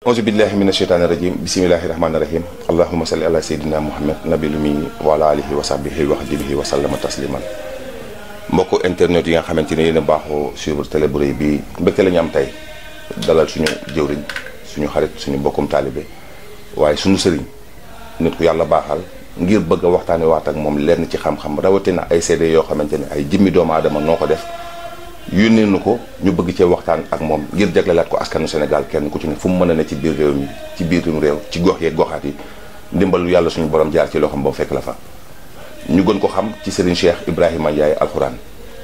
auzu billahi mina sheytaani rajim bisimilahi rahmaani rahim allahuma salli ala seydina muhammad nabil mi wa ala alihi wa sahbihi wa xadimihi wa sallama tasliman mbokk internet yi nga xamante ne yéen a baaxoo suivre télé bu rëy bi mbégte la ñu am tey dalal suñu jëwriñ suñu xarit suñu mbokkum taalibe waaye suñu sëriñ nit ku yàlla baaxal ngir bëgg a waxtaane waat ak moom lenn ci xam-xam rawatina ay seede yoo xamante ne ay jëmmi doomu aadama noo ko def yónnee nu ko ñu bëgg cee waxtaan ak moom ngir jaglelaat ko askanu Sénégal kenn ku ci ne fu mu mën a ne ci biir réew mi ci biirum réew ci gox yeeg goxaat yi ndimbalu yàlla suñu borom jaar ci loxoom ba mu fekk la fa ñu gën ko xam ci Serigne Cheikh Ibrahima Ndiaye alxuraan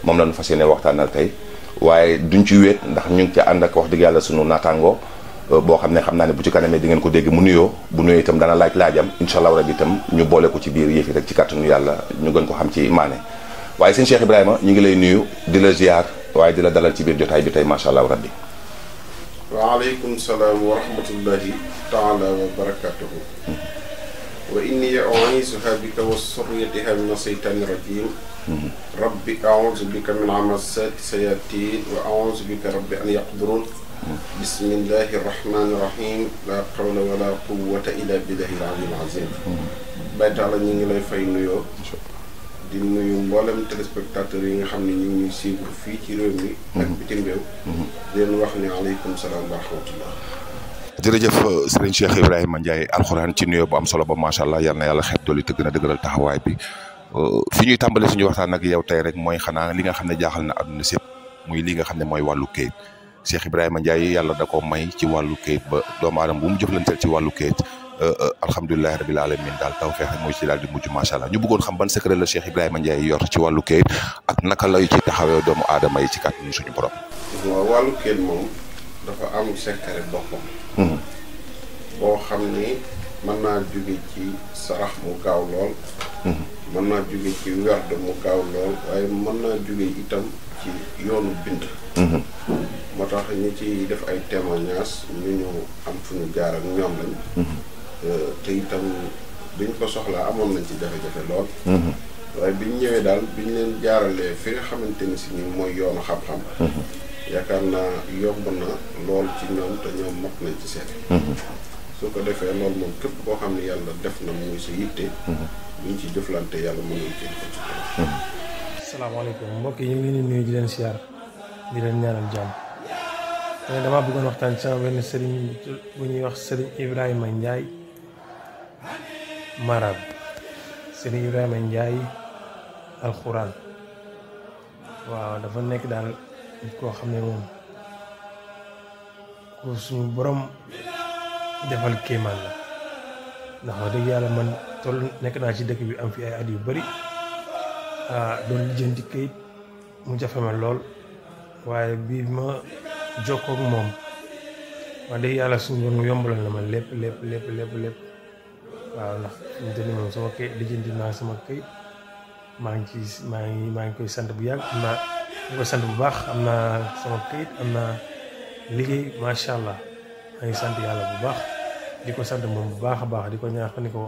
moom la ñu fas yéene waxtaanal tey waaye duñ ci wéet ndax ñu ngi ca ànd ak wax dëgg yàlla suñu naataango boo xam ne xam naa ne bu ci kanamee di ngeen ko dégg mu nuyoo bu nuyoo itam dana laajam incha allah rabi itam ñu boole ko ci biir yëf yi rek ci kàttanu yàlla ñu gën ko xam ci maane waaye sëñ Cheikh Ibrahima ñu ngi lay nuyu di la ziar waaye di la dalal ci biir jotaay bi tey macha allah rabbi. waaleykum salaam wa rahmatullahi taala wa barakatuhu. wa inni u'iizuha bika wa surriyataha mina shaytaani rajiim. rabbi a'uuzu bika min hamazaati sayaatiin wa a'uuzu bika rabbi an yahduruun. bismillahi rahmaani rahiim. laa hawla wa laa quwwata illaa billahi al-aliyyil aziim. Baye Talla ñu ngi lay fay nuyoo. di nuyu mboolem téléspectateurs yi nga xam ne ñu ngi ñuy suivre fii ci réew mi. ak bitim réew. di leen wax ne aleykum salaam wa rahmatullah. jërëjëf Serigne Cheikh Ibrahima Ndiaye alxuraan ci nuyoo bu am solo ba macha allah yal na yàlla xeeb doole te gën a dëgëral taxawaay bi fi ñuy tàmbalee suñu waxtaan ak yow tey rek mooy xanaa li nga xam ne jaaxal na àdduna sépp muy li nga xam ne mooy wàllu kayit Cheikh Ibrahima Ndiaye yàlla da ko may ci wàllu kayit ba doomu aadama bu mu jëflanteel ci wàllu kayit. alhamdulilah rabil alamin daal tawfeex mooy ci daal di mujj macha allah ñu bëggoon xam ban secret la Cheikh Ibrahima Ndiaye yor ci wàllu kayit ak naka lay ci taxawee doomu aadama yi ci kàttanu suñu borom. waaw wàllu kayit moom dafa am secret boppam. boo xam ni mën naa jóge ci sarax mu gaaw lool. mën naa jóge ci werd mu gaaw lool waaye mën naa jóge itam ci yoonu bind. moo tax ñi ci def ay témoignages ñu am fu ñu jaar ak ñoom lañ. te itam biñ ko soxlaa amoon nañ ci jafe-jafe lool. waaye biñ ñëwee daal biñ leen jaaralee fi nga xamante ni si ni mooy yoonu xam-xam. yaakaar naa yomb na lool ci ñoom te ñoom mot nañ ci seet. su ko defee loolu moom képp koo xam ne yàlla def na muy sa yitte. buñ ci jëflante yàlla mën nañ cee def ci kanam. asalaamaaleykum mbokk yi ñu ngi leen di nuyu di leen siyaar di leen ñaanal jàmm. te damaa bëggoon waxtaan ci sama benn sëriñ bu ñuy wax sëriñ Ibrahima Ndiaye Marab sëriñ Ibrahima Ndiaye alxuraan waaw dafa nekk daal nit koo xam ne moom ku suñu borom defal kéemaan la ndax wax dëgg yàlla man toll nekk naa ci dëkk bi am fi ay at yu bari doon lijjanti kayit mu jafe ma lool waaye bii ma jokkoog moom wax dëgg yàlla suñu borom yombalal na ma lépp waaw ndax ñu te ni moom sama kayit lijjanti naa sama kayit maa ngi koy sant bu yàgg am naa koy sant bu baax am naa sama kayit am naa liggéey macha allah maa ngi sant yàlla bu baax di ko sant moom bu baax a baax di ko ñaax ni ko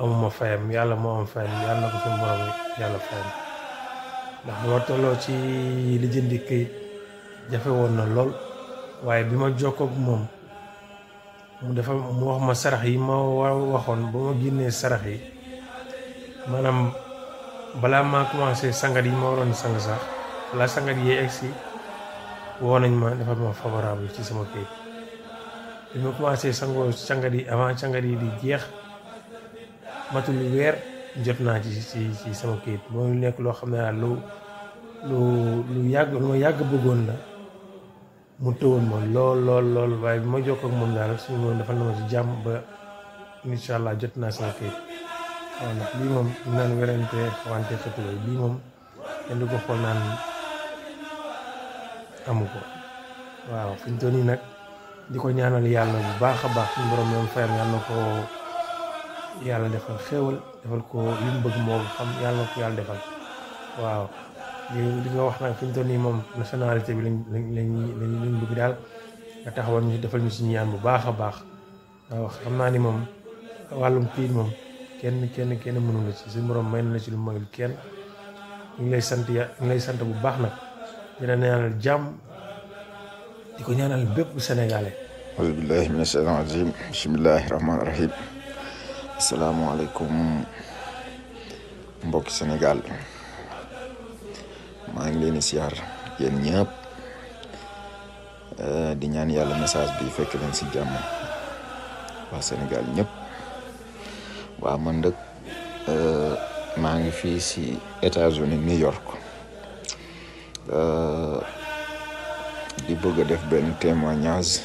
amuma fayam yàlla moo am fayam yàlla na ko suñu borom yàlla fayam ndax bi ma tolloo ci lijjanti kayit jafe woon na lool waaye bi ma jokkoog moom mu wax ma sarax yi ma waxoon ba ma génnee sarax yi maanaam balaa maa commencé sangat yi ma waroon sang sax balaa sangat yi egsi woo nañ ma defal ma favorable ci sama kayit bi ma commencé sangoo sangat yi avant sangat yi di jeex matul weer jot naa ci sama kayit moo nekk loo xam ne daal lu ma yàgg bëggoon la mu tëwoon ma lool waaye bi ma jokkoo ak moom daal suñu moom defal na ma ci jàmm ba incha allah jot naa sama kayit waaw ndax lii moom naan werante wante xëtulay lii moom kenn du ko xool naan amu ko waaw fi ñu toll nii nag di ko ñaanal yàlla bu baax a baax suñu borom yoon fayam yàlla na ko yàlla defal xéewal defal ko li mu bëgg moo xam yàlla na ko yàlla defal waaw li nga wax nag fi ñu toll nii moom nationalité bi lañ bëgg daal nga taxawal ñu defal ñu si ñaan bu baax a baax waaw xam naa ni moom wàllum kayit moom kenn mënu la ci suñu borom may na la ci lu mayul kenn ñu ngi lay sant bu baax nag dina ñaanal jàmm di ko ñaanal bépp sénégalais auzu billahi mina shaytaani rajim bismillahi rahmaani rahim asalaamaaleykum mbokki Sénégal maa ngi leen di siyaar yéen ñëpp di ñaan yàlla message bi fekk leen si jàmm waa Sénégal ñëpp waa man dëkk maa ngi fii si États-Unis New York di bëgg a def benn témoignage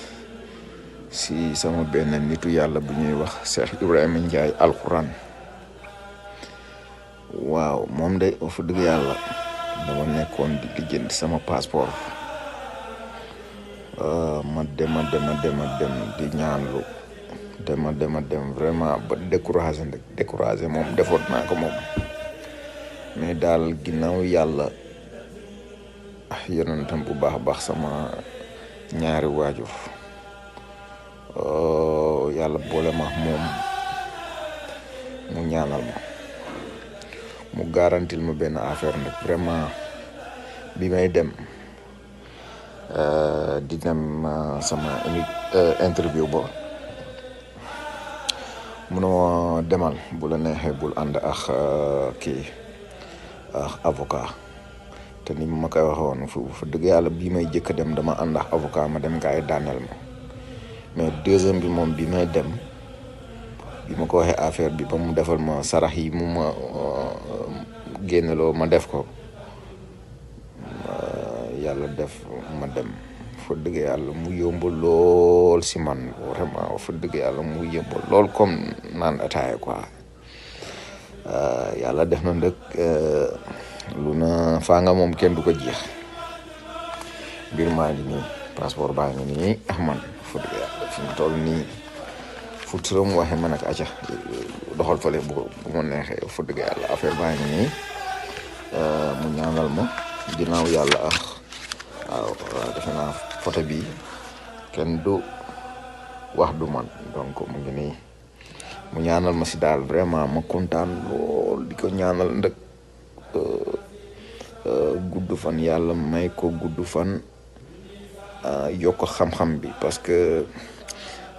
si sama benn nitu yàlla bu ñuy wax Cheikh Ibrahima Ndiaye alquran waaw moom de fa dëgg yàlla dama nekkoon di lijjanti sama passeport ma dem di ñaanlu dem vraiment ba découragé moom defoon naa ko moom mais daal ginnaaw yàlla yonentam bu baax a baax sama ñaari waajur yàlla boole ma moom mu ñaanal ma mu garantil ma benn affaire nag vraiment bi may dem di dem sama interview ba munoo demal bu la neexee bul ànd ak avocat te ni ma koy waxoon fa dëgg yàlla bii may jëkk dem dama ànd ak avocat ma dem gaay daaneel ma mais deuxième bi moom bi may dem bi ma ko waxee affaire bi ba mu defal ma sarax yi mu ma génneloo ma def ko yàlla def ma dem fa dëgg yàlla mu yomb lool si man vraiment fa dëgg yàlla mu yomb lool comme naan ataaya quoi yàlla def na ndëkk lu na faa nga moom kenn du ko jeex mbir maa ngi nii passeport baa ngi nii man fa dëgg yàlla fi mu toll nii fu turam waxee ma nag aca doxal fale bu ma neexee fa dëgg yàlla affaire baa ngi nii mu ñaanal ma ginnaaw yàlla waaw defe naa photo bi kenn du wax du man donc mu ngi nii mu ñaanal ma si daal vraiment ma kontaan lool di ko ñaanal ndëkk gudd fan yàlla may ko gudd fan yokk xam-xam bi parce que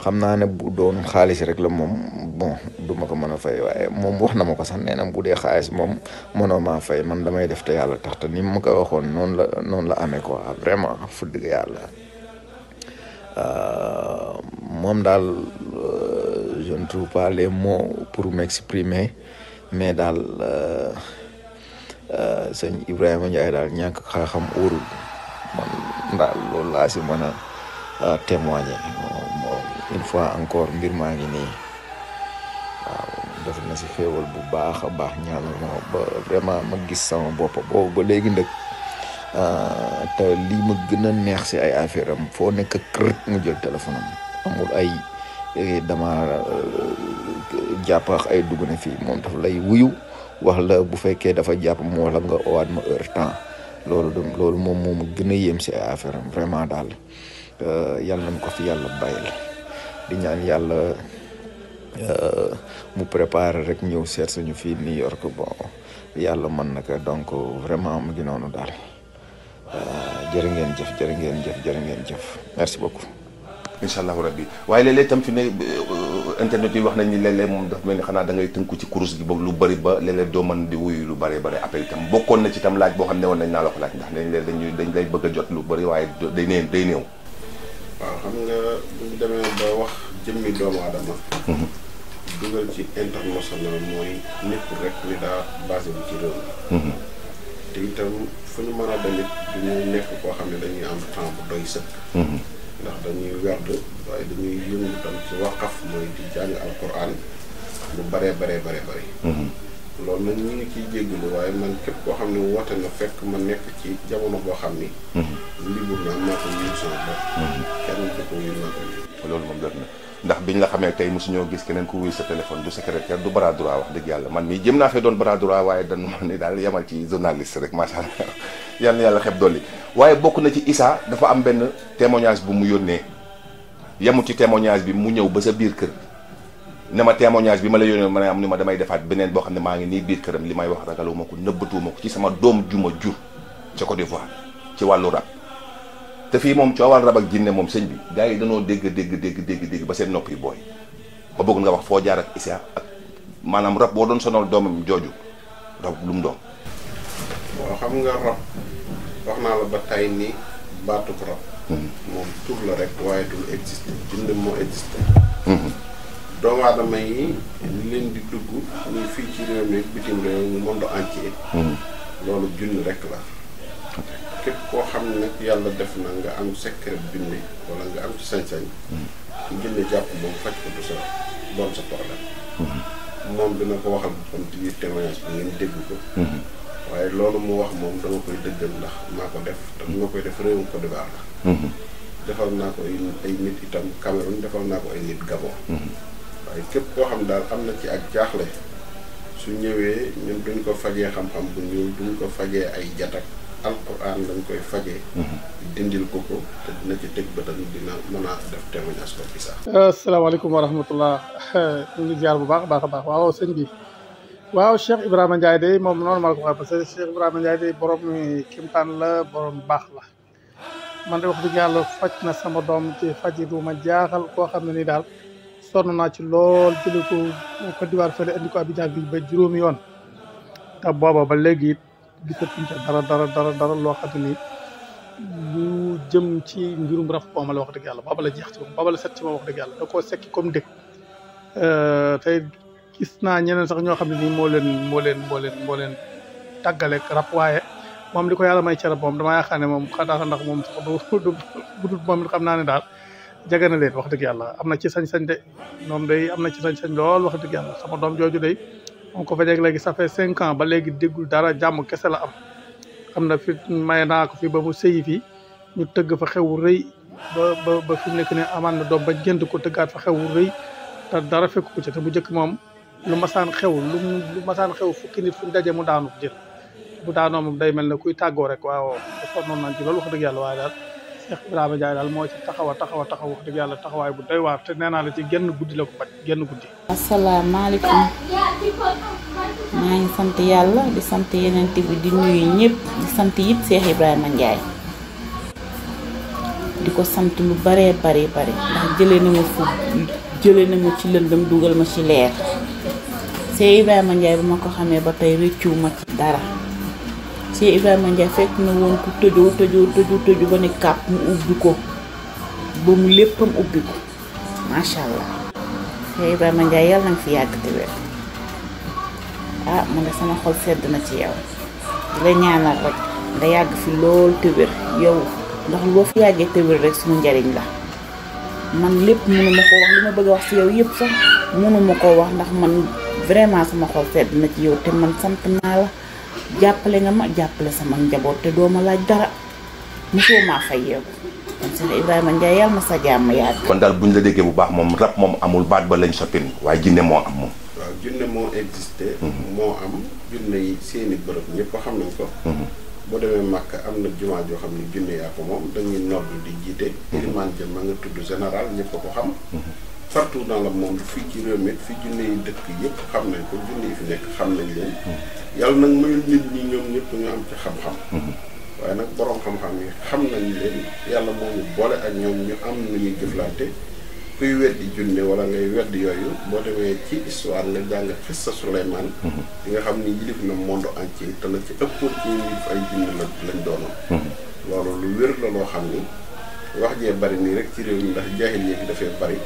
xam naa ne bu doon xaalis rek la moom bon du ma ko mën a fay waaye moom wax na ma ko sax nee na bu dee xaalis moom mënoo maa fay man damay def te yàlla tax te ni ma ko waxoon noonu la amee quoi vraiment fu dëgg yàlla moom daal je ne trouve pas les mots pour m'exprimer mais daal sëñ Ibrahima Ndiaye daal ñàkk xam óorul man daal loolu laa si mën a témoigner une fois encore mbir maa ngi nii waaw def na si xéewal bu baax a baax ñaanal ma ba vraiment ma gis sama bopp boobu ba léegi nag te lii ma gën a neex si ay affaire am foo nekk kërët mu jël téléphone am amul ay dama jàpp ak ay dugg na fii moom daf lay wuyu wax la bu fekkee dafa jàpp mu wax la nga owaat ma heure temps loolu moom moo ma gën a yéem si ay affaire am vraiment daal yàlla nañ ko fi yàlla bàyyil di ñaan yàlla mu préparé rek ñëw seet suñu fii New York bon yàlla mën na ko donc vraiment mu ngi noonu daal jërë ngeen jëf merci beaucoup. incha allahu rabbi waaye léeg-léeg tam fi ne internet yi wax nañ ni léeg-léeg moom dafa mel ni xanaa da ngay tënku ci kurus gi boog lu bëri ba léeg-léeg doo mën di wuyu lu bëri appel itam bokkoon na ci tam laaj boo xam ne woon nañ naa la ko laaj ndax dañ lay bëgg a jot lu bëri waaye day néew. waaw xam nga bu ñu demee ba wax jëmmi doomu aadama dugal ci international mooy nekkul rek ni daa basé wu ci réew mi te itam fu ñu mën a demit du ñu nekk koo xam ne dañuy am temps bu doy sëkk ndax dañuy werd waaye dañuy yëngu tam ci waqaf mooy di jàng alquran lu bare loolu nag ñu ngi ciy jéggalu waaye man képp koo xam ne woote na fekk ma nekk ci jamono boo xam ni libur naa maa ko yëg sama bopp kenn du ko yëg naa ko yëg loolu moom dër na ndax biñ la xamee tey mosuñoo gis keneen ku wuy sa téléphone du secrétaire du bras droit wax dëgg yàlla man mii jëm naa fee doon bras droit waaye dañu ma ni daal yamal ci journaliste rek macha allah yal na yàlla xeb dolli waaye bokk na ci Issa dafa am benn témoignage bu mu yónnee yemul ci témoignage bi mu ñëw ba sa biir kër ne ma témoignage bi ma la yónnee ma ne am ni ma damay defaat beneen boo xam ne maa ngi nii biir këram li may wax ragaluma ko nëbbatuuma ko ci sama doom juma jur ca Côte d'Ivoire ci wàllu rab te fii moom coowal rab ak jinne moom sëñ bi gars yi danoo dégg ba seen nopp yi booy ba bëgg nga wax foo jaar ak Issa ak maanaam rab boo doon sonal doomam jooju rab lu mu doon. waaw xam nga rab wax naa la ba tey ni baatub rab. moom tur la rek waaye dul existé jinne moo existé. doomu aadama yi leen di dugg muy fii ci réew mi bitim réew mu monde entier. loolu junni rek la. képp koo xam ne nag yàlla def na nga am secret binne wala nga am ci sañ-sañ. ci jinne jàpp boobu faj ko du sa doon sa problème. moom dina ko waxal boppam ci biir témoignage bi ngeen dégg ko. waaye loolu mu wax moom dama koy dëggal ndax maa ko def te bu ma koy def réewum Côte d'Ivoire la. defal naa ko ay nit itam Cameroun defal naa ko ay nit Gabon. waaye képp koo xam daal am na ci ak jaaxle su ñëwee ñun duñ ko fajee xam-xam bu ñuul duñ ko fajee ay jatak alquran lañ koy fajee. dindil ko te dina ci teg bëtam dina mën a def témoignage ko Issa. asalaamaaleykum wa rahmatullah ñu ngi jaar bu baax a baax waaw sëñ bi waaw Cheikh Ibrahima Ndiaye de moom noonu ma la ko waxee parce que Cheikh Ibrahima Ndiaye de borom kimtaan la borom baax la man de wax dëgg yàlla faj na sama doom ci faj du ma jaaxal koo xam ne ni daal sonn naa ci lool jëlee ko Côte d'Ivoire fële indi ko Abidjan bi ba juróomi yoon te booba ba léegi it gisatuñ ca dara loo xam ne nii lu jëm ci mbirum raf moom la wax dëgg yàlla booba la jeex ci moom booba la set ci moom wax dëgg yàlla da koo sekki comme dëkk tey gis naa ñeneen sax ñoo xam ne nii moo leen tàggaleeg rab waaye moom li ko yàlla may ci rab moom damaa yaakaar ne moom xanaa ndax moom sax du budut moom it xam naa ne daal jege na leen wax dëgg yàlla am na ci sañ-sañ de moom day am na ci sañ-sañ lool wax dëgg yàlla sama doom jooju day moom ko fa jeg léegi ça fait 5 ans ba léegi déggul dara jàmm kese la am na fi may naa ko fi ba mu sëyi fii ñu tëgg fa xewu rëy ba fi mu nekk ne amaan na doom ba jënd ko tëggaat fa xewu rëy te dara fekk ko ci te bu njëkk moom lu masaan xew fukki nit fu ñu daje mu daanu jël bu daanoo moom day mel ne kuy tàggoo rek waaw dafa noonu nañ ci loolu wax dëgg yàlla waaye daal Cheikh Ibrahima Ndiaye daal moo ci taxaw wax dëgg yàlla taxawaay bu doy waar te nee naa la ci genn guddi la ko faj genn guddi. asalaamaaleykum maa ngi sant yàlla di sant yeneen bi di nuyu ñëpp di sant it Cheikh Ibrahima Ndiaye di ko sant lu baree bari ndax jëlee na ma ci lëndëm dugal ma ci leer Cheikh Ibrahima Ndiaye ba ma ko xamee ba tey rëccu ma ci dara. Cheikh Ibrahima Ndiaye fekk na woon ku tëju ba ne kàpp mu ubbi ko ba mu léppam ubbi ko macha allah Cheikh Ibrahima Ndiaye yàlla na fi yàgg te wér man de sama xol sedd na ci yow di la ñaanal rek nga yàgg fi lool te wér yow ndax loo fi yàggee te wér rek suñu njariñ la man lépp mënu ma ko wax li ma bëgg a wax ci yow yëpp sax mënu ma ko wax ndax man vraiment sama xol sedd na ci yow te man sant naa la. jàppale nga ma jàppale sama njaboot te doo ma laaj dara mosoo maa fay yow kon Cheikh Ibrahima Ndiaye yàlla na sa jàmm yàgg. kon daal buñ la déggee bu baax moom rab moom amul baat ba lañ soppin waaye jinne moo am moom. waaw jinne moo existé. moo am jinne yi seeni bërëb ñëpp xam nañ ko. boo demee Màkka am na jumaa joo xam ne jinne yaa ko moom dañuy nodd di jiite. ilimaan jëm ma nga tudd général ñëpp ko xam. partout dans le monde fii ci réew mi fii junne yi dëkk yëpp xam nañ ko junne yi fi nekk xam nañ leen yàlla nag mayul nit ñi ñoom ñëpp ñu am ci xam-xam waaye nag borom xam-xam yi xam nañ leen yàlla moo ñu boole ak ñoom ñu am nu ñuy jëflante kuy weddi junne wala ngay weddi yooyu boo demee ci histoire nga jàng xissa Souleymane di nga xam ni yilif na monde entier te la ci ëppoon ci yilif ay junne lañ doonoon loolu lu wér la loo xam ni wax jee bari nii rek ci réew mi ndax jaahil yi dafay bari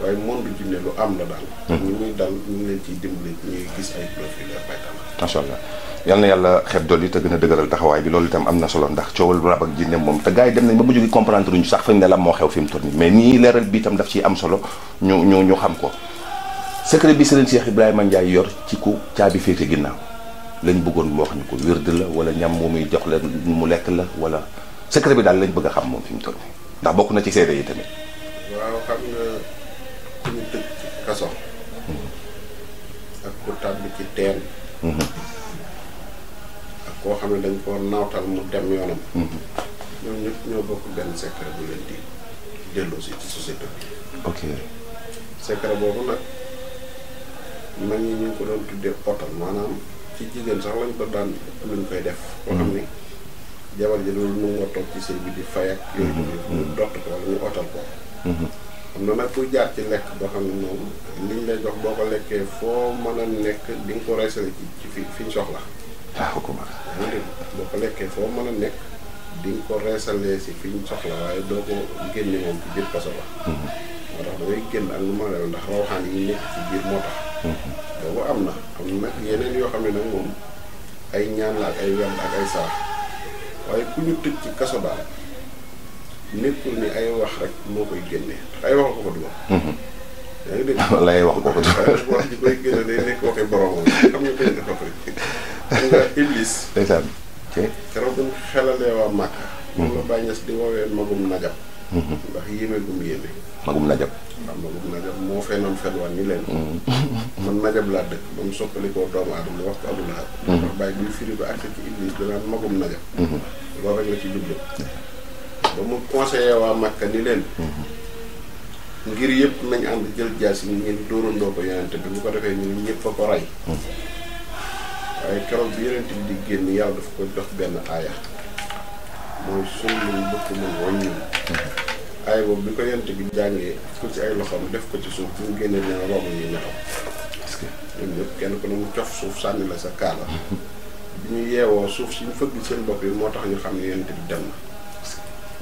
waaye monde jinne lu am la daal ñu muy daal ñu ngi leen ciy dimbali ñuy gis ay profil ak baytam macha allah yal na yàlla xeeb dool yi te gën a dëgëral taxawaay bi loolu itam am na solo ndax coowal rab ak jinne moom te gars yi dem nañ ba mujj gi comprendre ñu sax fañ ne la moo xew fi mu toll nii mais nii leeral bi itam daf ciy am solo ñu xam ko secret bi Serigne Cheikh Ibrahima Ndiaye yor ci ku caabi féete ginnaaw lañ bëggoon mu wax ñu ko wérd la wala ñam mu muy jox la mu lekk la wala secret bi daal lañ bëgg a xam moom fi mu toll nii ndax bokk na ci seede yi tamit. waaw xam nga ku ñu tëj ci kaso. ak ku tàbbi ci teen. ak koo xam ne dañ koo naawtal mu dem yoonam. ñoom ñëpp ñoo bokk benn secret bu leen di delloosi ci société bi. ok secret boobu nag mag ñi ñu ngi ko doon tuddee potal maanaam ci jigéen sax lañ ko daan luñ koy def. koo xam ni jabar ji loolu nu nga toog ci sëy bi di fay ak yooyu ñu dott ko wala ñu otal ko xam na nag kuy jaar ci lekk boo xam ne moom liñ lay jox boo ko lekkee foo mën a nekk di nga ko reesale ci fi ñu soxla waaw ko ma boo ko lekkee foo mën a nekk di nga ko reesalee si fi ñu soxla waaye doo ko génne moom ci biir kaso ba moo tax da ngay génn ak lu ma rew ndax rawxaan yi nekk ci biir moo tax boobu am na nag yeneen yoo xam ne nag moom ay ñaan la ak ay werd ak ay sarax waaye ku ñu tëj ci kaso daal nekkul ni ay wax rek moo koy génne ndax ay wax ko fa dugal yaa ngi dégg lay wax ko fa dugal wax ji koy génne day nekk waxi boromam xam nga dañ dafa koy xam nga Iblis ndeysaan keroog bu ñu xelalee waa Màkka moom la Baay Ñas di woowee magum najab ndax yéeme gum yéeme magum najab waaw magum najab moo fenoon fenwaan ni leen man najab laa dëkk ba mu soppalikoo doomu aadama wax ko Abu Lahab ndax bàyyi buy firi ba àgg ci Iblis danaan magum najab loolu rek la ci jublu ba mu conseillé waa Màkka ni leen ngir yëpp nañ ànd jël jaas yi ngeen dóorandoo ko yonente bi bu ko defee ñun ñëpp a ko rey waaye keroog bi yonente bi di génn yàlla dafa ko jox benn aaya mooy suñu bëkk mën wàññi aaya boobu bi ko yonente bi jàngee ko ci ay loxoom def ko ci suuf bu mu génnee dina romb yi ñaxaw parce que ñun ñëpp kenn ku ne mu cof suuf sànni la sa kaala bi ñu yeewoo suuf si ñu fëgg seen bopp yi moo tax ñu xam ne yonente bi dem na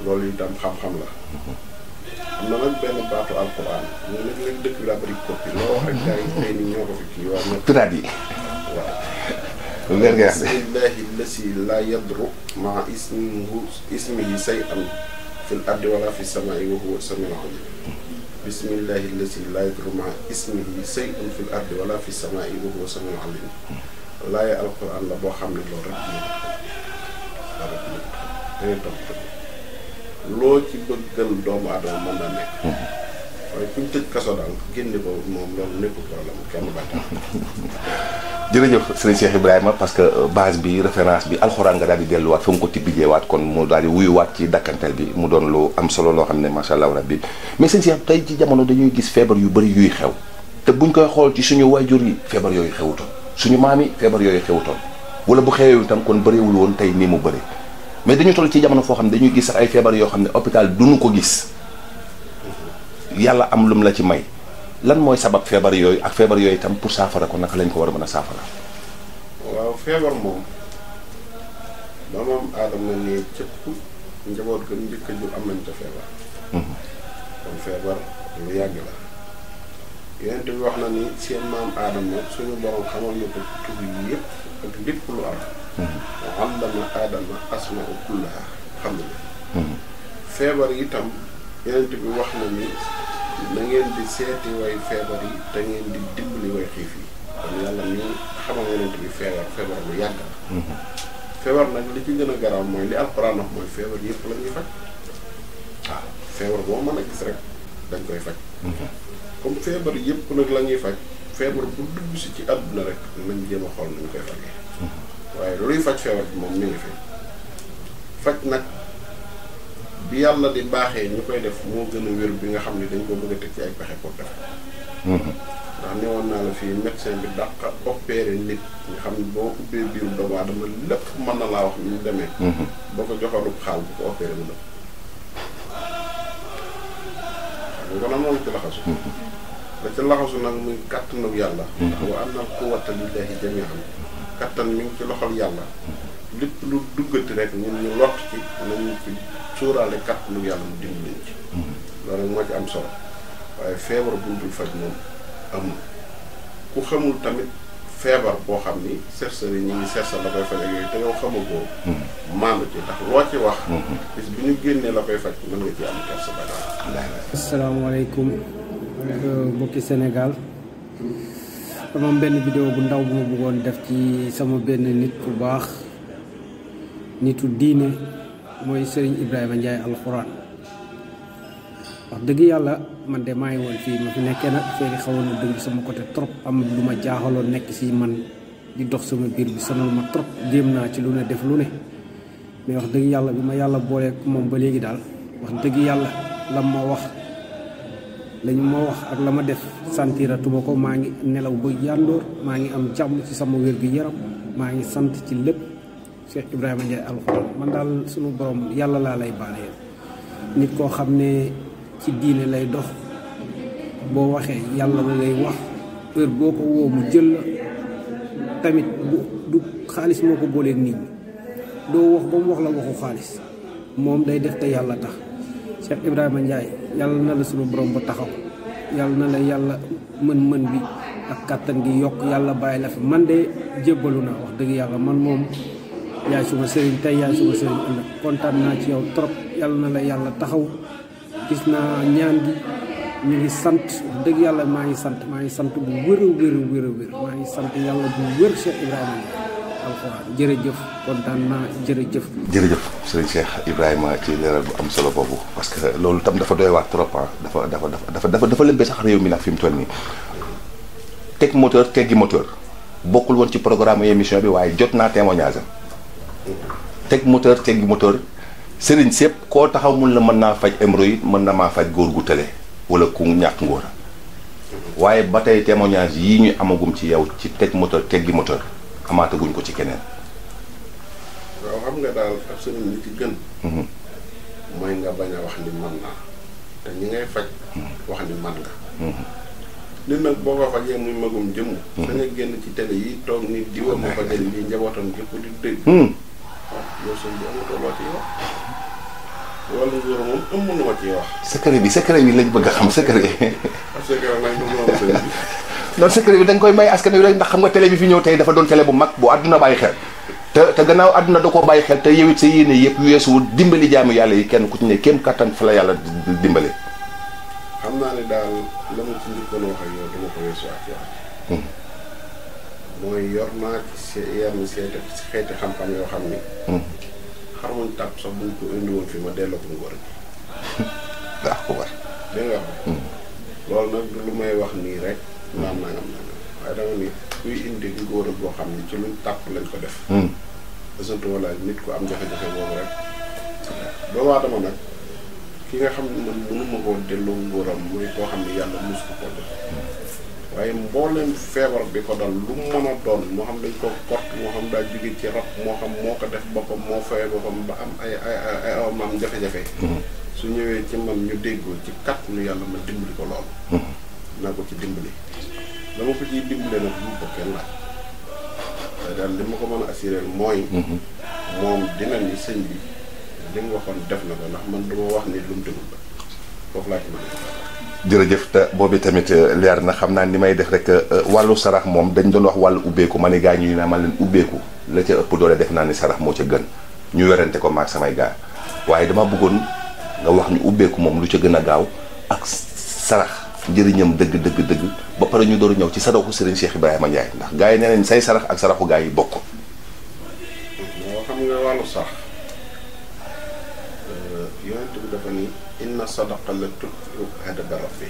loolu itam xam-xam la am na nag benn baatu alquran ñu nag leen dëkk bi daa bëri coppi loo wax rek gars yi tey ni ñoo ko fi kii waa ñëpp turaat yi waaw leer nga wax bismillahi lasi la yadru maa ismihi shay'an fil ardi wala fi samaa'i wa huwa samiul alim bismillahi lasi la yadru maa ismihi shay'an fil ardi wala fi samaa'i wa huwa samiul alim laaya alquran la boo xam ne loolu rek moo dangay topp loo ci bëggal doomu aadama mën naa nekk waaye kuñ tëj kaso daal génne ko moom loolu nekkul problème kenn bàyyi jërëjëf sëriñ Cheikh Ibrahima parce que base bi référence bi alxuraan nga daal di delluwaat fa mu ko tibbijeewaat kon mu daal di wuyuwaat ci dakkantel bi mu doon lu am solo loo xam ne macha allah rabbi mais sëriñ Cheikh tey ci jamono dañuy gis feebar yu bëri yuy xew te buñ koy xool ci suñu waajur yi feebar yooyu xewutoon suñu maam yi feebar yooyu xewutoon wala bu xewee itam kon bëriwul woon tey nii mu bëri mais dañu toll ci jamono foo xam ne dañuy gis sax ay feebar yoo xam ne hôpital duñu ko gis yàlla am lum la ci may lan mooy sabab feebar yooyu ak feebar yooyu itam pour saafara ko naka lañ ko war a mën a saafara. waaw feebar moom ba moom aadama ne cëpp njaboot gën njëkk a jur am nañ ca feebar kon feebar lu yàgg la yonent bi wax na ni seen maam aadama suñu borom xamal na ko tur yi yëpp ak lépp lu am wa allama aadama asmaa kullaha xam na feebar yi itam yonent bi wax na ni na ngeen di seeti way feebar yi te ngeen di dimbali way xiif yi kon yàlla mi xamal yonent bi feebar lu yàgg la feebar nag li ci gën a garaaw mooy li alxuraan wax mooy feebar yëpp la ñuy faj waaw feebar boo mën a gis rek dañ koy faj comme feebar yëpp nag la ñuy faj feebar bu dugg si ci àdduna rek nañ jéem a xool nañ koy fajee waaye luy faj feebar bi moom mi ngi fi faj nag bi yàlla di baaxee ñu koy def moo gën a wér bi nga xam ne dañ ko bëgg a teg ci ay pexe pour def ndax newoon naa la fii médecin bi dàq opéré nit nga xam ne boo ubbee biiru doomu aadama lépp mën na laa wax ni mu demee boo ko joxoonub xaal bu ko opéré mu def xam nga kon noonu ci laxasu da ci laxasu nag muy kàttanug yàlla ndax wa anna quwwata lillahi jami'an kattan mi ngi ci loxol yàlla lépp lu duggati rek ñun ñu lott ci nañu ci suuraale kàttanug yàlla mu dimbali ci loolu moo ci am solo waaye feebar buñ dul faj moom amul ku xamul tamit feebar boo xam ni chercheurs yi ñu ngi chercher la koy faj ak yooyu te yow xamagoo maandu ci ndax loo ci wax bis bu ñu génnee la koy faj mën nga ci am kersa ba daal. asalaamaaleykum mbokki Sénégal dama am benn vidéo bu ndaw bu ma bëggoon def ci sama benn nit bu baax nitu diine mooy Serigne Ibrahima Ndiaye alxuraan wax dëgg yàlla man de maa ngi woon fii ma fi nekkee nag feeri xawoon na dëgg sama côté trop am lu ma jaaxaloon nekk si man di dox sama biir bi sonal ma trop jéem naa ci lu ne def lu ne mais wax dëgg yàlla bi ma yàlla boolee moom ba léegi daal wax dëgg yàlla la ma wax lañu ma wax ak la ma def sentiratuma ko maa ngi nelaw ba yàndoor maa ngi am jàmm ci sama wér gu yaram maa ngi sant ci lépp Cheikh Ibrahima Ndiaye alxuraan man daal sunu borom yàlla laa lay baale yow nit koo xam ne ci diine lay dox boo waxee yàlla la lay wax heure boo ko woo mu jël la tamit du xaalis moo ko booleeg nit ñi doo wax ba mu wax la waxu xaalis moom day def te yàlla tax Cheikh Ibrahima Ndiaye yàlla na la sunu borom ba taxaw yàlla na la yàlla mën-mën bi ak kàttan gi yokk yàlla bàyyi la fi man de jébbalu naa wax dëgg yàlla man moom yaay suma sëriñ tey yaay suma sëriñ ëllëg kontaan naa ci yow trop yàlla na la yàlla taxaw gis naa ñaan gi ñu ngi sant wax dëgg yàlla maa ngi sant bu wér maa ngi sant yàlla bu wér Cheikh Ibrahima Ndiaye alxuraan jërëjëf kontaan naa jërëjëf sëriñ Cheikh Ibrahima ci leeral bu am solo boobu parce que loolu tam dafa doy waar trop dafa lëmbee sax réew mi nag fi mu toll nii teg moteur teggi moteur bokkul woon ci programme émission bi waaye jot naa témoignage am teg moteur teggi moteur sëriñ sépp koo taxaw mun la mën naa faj hémorroïde mën na maa faj góor gu tële wala ku ñàkk ngóora waaye ba tey témoignage yii ñu amagum ci yow ci teg moteur teggi moteur amaataguñ ko ci keneen. waaw xam nga daal ab sëriñ li ci gën. mooy nga bañ a wax ni man naa te ñi ngay faj. wax ni man nga. nit nag boo ko fajee muy magum jëmm. da nga génn ci télé yi toog ni diwa ma fa jël lii njabootam gépp di dégg. waaw yow sëñ bi amatoo loo ciy wax. wala nguur moom ëmm na ma ciy wax. secret bi lañ bëgg a xam secret. secret nag du moom sëñ bi. non secret bi dañ koy may askan wi rek ndax xam nga télé bi fi ñëw tey dafa doon télé bu mag bu àdduna bàyyi xel. te gannaaw àdduna da koo bàyyi xel te yow it sa yéene yëpp weesuwul dimbali jaamu yàlla yi kenn ku ci ne kéem kattan fa la yàlla dimbale. xam naa ne daal la ma ci njëkkoon wax ak yow dama ko weesuwaat ci wax. mooy yor naa ci yenn xeeti xam-xam yoo xam ni. xarmuñ tàpp sax buñ ko indi woon fi ma delloo ko ngóor gi. daa ko war. dégg nga wax. loolu nag du lu may wax nii rek. naan nangam waaye dama ni kuy indi ngóor boo xam ni ci luñ tàpp lañ ko def. ësatu wala nit ku am jafe-jafe boobu rek. doomu aadama nag ki nga xam ne man mënuma koo delloo ngóoram mooy koo xam ne yàlla mus ko koo def. waaye mbooleem feebar bi ko dal lu mën a doon moo xam dañ ko kott moo xam daa jóge ci rab moo xam moo ko def boppam moo fay boppam ba am ay am jafe-jafe. su ñëwee ci man ñu déggoo ci kàttanu yàlla ma dimbali ko lool. naa ko ci dimbali. dama ko ciy dimbale nag bu ko kenn laaj. waaye daal li ma ko mën a assuré mooy. moom dina ni sëñ bi li mu waxoon def na ko ndax man duma wax ni lu mu déglu la foofu laa ci mën a. jërëjëf te boobu tamit leer na xam naa ni may def rek wàllu sarax moom dañ doon wax wàllu ubbeeku ma ne gaa ñuy naa ma leen ubbeeku la ca ëpp doole def naa ni sarax moo ca gën ñu werante ko maag samay gaa waaye dama bëggoon nga wax ñu ubbeeku moom lu ca gën a gaaw ak sarax njëriñam dëgg ba pare ñu door ñëw ci saraxu Serigne Cheikh Ibrahima Ndiaye ndax gaa yi nee nañ say sarax ak saraxu gaa yi bokk. moo xam nga wàllu sarax yonent bi dafa ni inna sadaqa la tutfi'u hadaba rabbi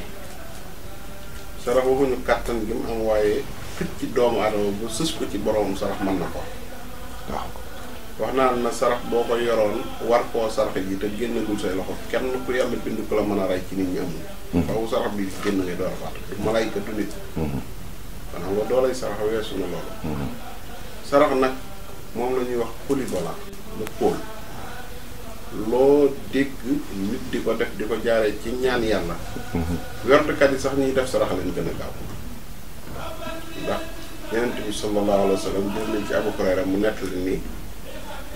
sarax waxuñu kàttan gi mu am waaye fit ci doomu aadama bu sës ko ci boroom sarax mën na ko waaw wax naa na sarax boo ko yoroon war koo sarax ji te génnagul say loxo kenn ku yàlla bind ko la mën a rey ci nit ñi amul faaw sarax bi génn ngay door a faatu du malayka du nit kon xam nga doolay sarax weesu na loolu sarax nag moom la ñuy wax polyvalent le pôle loo dégg nit di ko def di ko jaaree ci ñaan yàlla werdukat yi sax ñuy def sarax leen gën a gaaw ndax yonent bi sallallahu alayhi wa sallam jël nañ ci Abu Hurayra mu nettali ni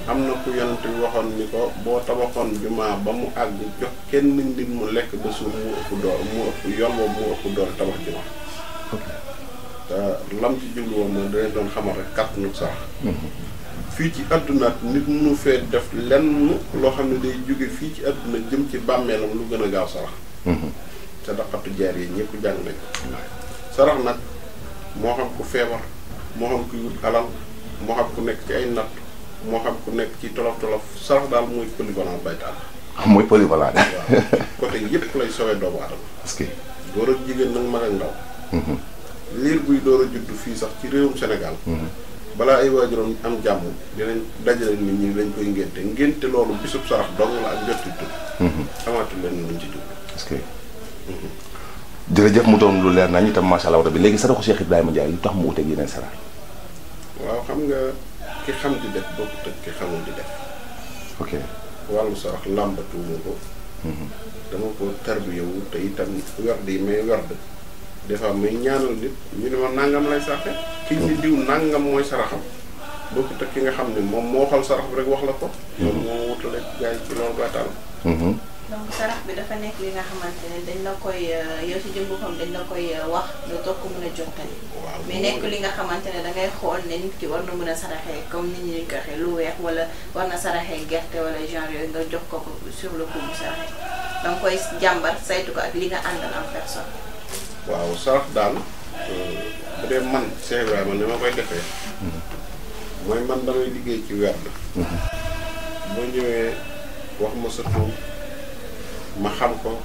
am na ku yonent bi waxoon ni ko boo tabaxoon jumaa ba mu àgg jox kenn nit mu lekk ba suur mu ëpp door mu ëpp yoon boobu mu ëpp door tabax jumaa te lam ci jublu woon moom danañ doon xamal rek kàttanu sarax fii ci àdduna nit mënu fee def lenn loo xam ne day jóge fii ci àdduna jëm ci bàmmeelam lu gën a gaaw sarax sadaqatu jaariya ñëpp jàng nañ sarax nag moo xam ku feebar moo xam ku wut alal moo xam ku nekk ci ay natt moo xam ku nekk ci tolof sarax daal mooy polyvalent baytaal mooy polyvalent waaw côté yëpp lay sowee doomu aadama parce que door ak jigéen nag mag ak ndaw liir buy door a juddu fii sax ci réewum Sénégal balaa ay waajuram am jàmm dinañ dajale nit ñi dañ koy ngénte loolu bisub sarax dong la ak jotti tudd amaatu leen luñ ci tudd parce que jërëjëf mu doon lu leer nañ itam macha allah bi léegi saraxu Cheikh Ibrahima Ndiaye lu tax mu wuteeg yeneen sarax waaw xam nga ki xam di def bokkut ak ki xamul di def. ok wàllu sarax làmbatuuma ko. dama ko tarbiyewu te itam werd yi may werd des fois may ñaanal nit ñu ne ma nangam lay saxe ki ni diw nangam mooy saraxam bokkut ak ki nga xam ne moom moo xool sarax bi rek wax la ko. loolu moo wutale gars yi ci loolu baatal. donc sarax bi dafa nekk li nga xamante ne dañ la koy yow si jëm boppam dañ la koy wax nga toog ko mën a jottali. waaw mais nekk li nga xamante ne dangay xool ne nit ki war na mën a saraxee comme nit ñi ñu ko waxee lu weex wala war na saraxee gerte wala genre yooyu nga jox ko sur le coup bu saraxee danga koy jàmbar saytu ko ak li nga àndal en personne. waaw sarax daal bu dee man Cheikh Ibrahima ni ma koy defee. mooy man damay liggéey ci werd. boo ñëwee wax ma sa tur ma xam ko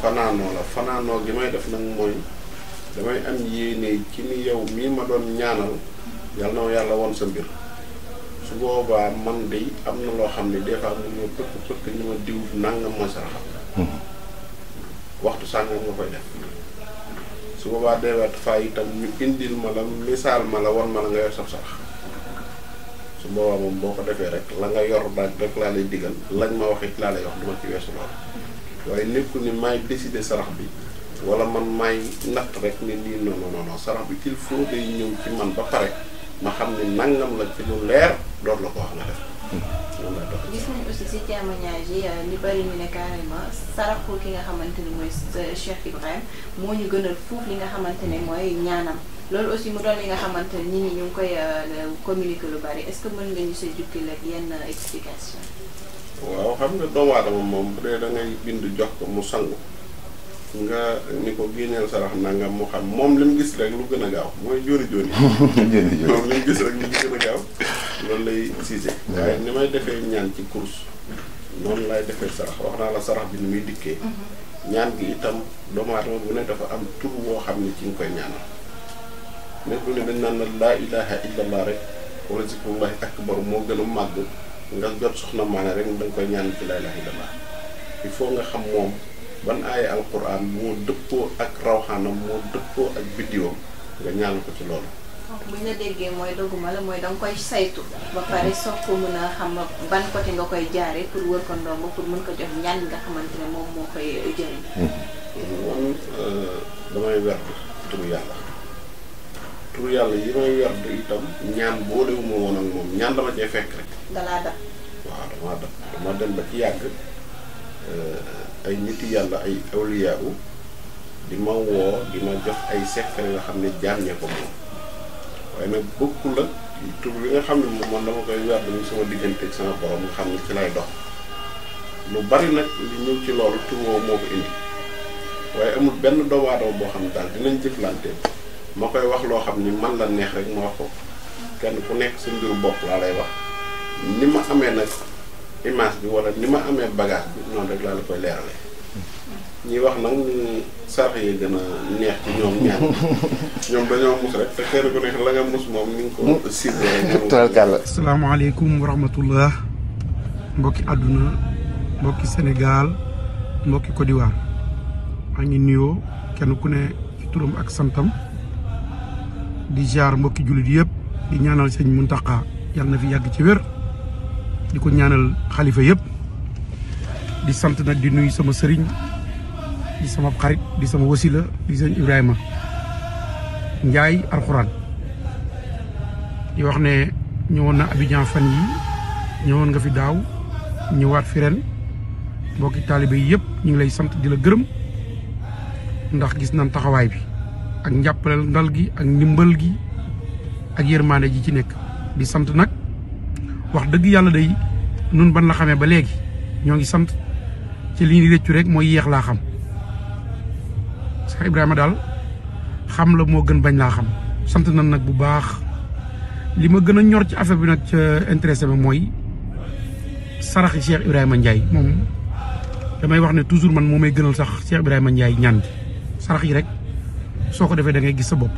fanaanoo la fanaanoo gi may def nag mooy damay am yéene ci ni yow mii ma doon ñaanal yàlla na ma yàlla won sa mbir su boobaa man de am na loo xam ne des fois mu ñëw pëkk ñu ma diw nangam mooy saraxam. waxtu sàngam nga koy def su boobaa deewaat faa itam ñu indil ma la misaal ma la wan ma la nga yor sab sarax su boobaa moom boo ko defee rek la nga yor daal rek laa lay digal lañ ma wax it laa lay wax duma ci weesu lool waaye nekkul ni maay décider sarax bi wala man maay natt rek ni lii non sarax bi il faut day ñëw ci man ba pare ma xam ne nangam la ci lu leer door la ko wax nga def. noonu lay dox. gis nañ aussi si témoignage yi ñu bari ñu ne carrément saraxu ki nga xamante ni mooy Cheikh Ibrahima moo ñu gënal fuuf li nga xamante ne mooy ñaanam loolu aussi mu doon li nga xamante ne nit ñi ñu ngi koy communiquer lu bari est-ce que mën nga ñu see jukkil ak yenn explication. waaw xam nga doomu aadama moom bu dee da ngay bind jox ko mu sangu nga ni ko génneel sarax nangam mu xam moom li mu gis rek lu gën a gaaw mooy jóoni moom li mu gis rek lu gën a gaaw loolu lay siise waaye ni may defee ñaan ci course noonu lay defee sarax wax naa la sarax bi ni muy dikkee ñaan gi itam doomu aadama bu ne dafa am tur woo xam ne ci nga koy ñaanal nekkul ne dañ naan la laa ilaha illallah rek wala zikrullahi akbar moo gën a màgg nga jot soxna maane rek da nga koy ñaan ci laa ilaha illallah il faut nga xam moom ban aaya alquran moo dëppoo ak rawxaanam moo dëppoo ak biddiwam nga ñaan ko ci loolu. donc bu ñu la déggee mooy dogguma la mooy da nga koy saytu ba pare soog ko mën a xam ban côté nga koy jaaree pour wër ko ndomb pour mën ko jox ñaan nga xamante ne moom moo koy jëriñ. man damay werd turu yàlla yi may werd itam ñaan boolewuma woon ak moom ñaan dama cee fekk rek. dalaa dab. waaw dama dem ba ci yàgg. ay niti yàlla ay awliyaa di ma woo di ma jox ay secret yoo xam ne jàmmee ko moom waaye nag bokkul ak tur bi nga xam ne moom man dama koy werd ni sama diggante ak sama borom nga xam ne ci lay dox lu bari nag li ñëw ci loolu tur woowu moo ko indi waaye amul benn doomu aadama boo xam ne daal dinañ jëflante ma koy wax loo xam ni man la neex rek ma wax ko kenn ku nekk sa mbiru bopp laa lay wax ni ma amee nag image bi wala ni ma amee bagage bi noonu rek laa la koy leerale ñuy wax nag ni sarax yi gën a neex ci ñoom ñaan ñoom dañoo mus rek te kenn ku nekk la nga mus moom ni nga ko ciblé rek. asalaamaaleykum wa rahmatullah mbokki àdduna mbokki Sénégal mbokki Côte d'Ivoire maa ngi nuyoo kenn ku ne ci turam ak santam di jaar mbokki jullit yëpp di ñaanal sëñ Muntaxa yàlla na fi yàgg ci wér di ko ñaanal xalifa yëpp di sant nag di nuyu sama sëriñ di sama xarit di sama wasila di sëñ Ibrahima Njaay alxuraan di wax ne ñëwoon na Abidjan fan yi ñëwoon nga fi daaw ñëwaat fi ren mbokki taalibe yi yëpp ñu ngi lay sant di la gërëm ndax gis nañ taxawaay bi ak njàppaleel ndal gi ak ndimbal gi ak yërmande ji ci nekk di sant nag wax dëgg yàlla day nun ban la xamee ba léegi ñoo ngi sant ci li ñu réccu rek mooy yéex laa xam Cheikh Ibrahima daal xam la moo gën bañ laa xam sant nañ nag bu baax li ma gën a ñor ci affaire bi nag ca intéressé ma mooy saraxi Cheikh Ibrahima Ndiaye moom damay wax ne toujours man moo may gënal sax Cheikh Ibrahima Ndiaye ñaan gi sarax yi rek soo ko defee da ngay gis sa bopp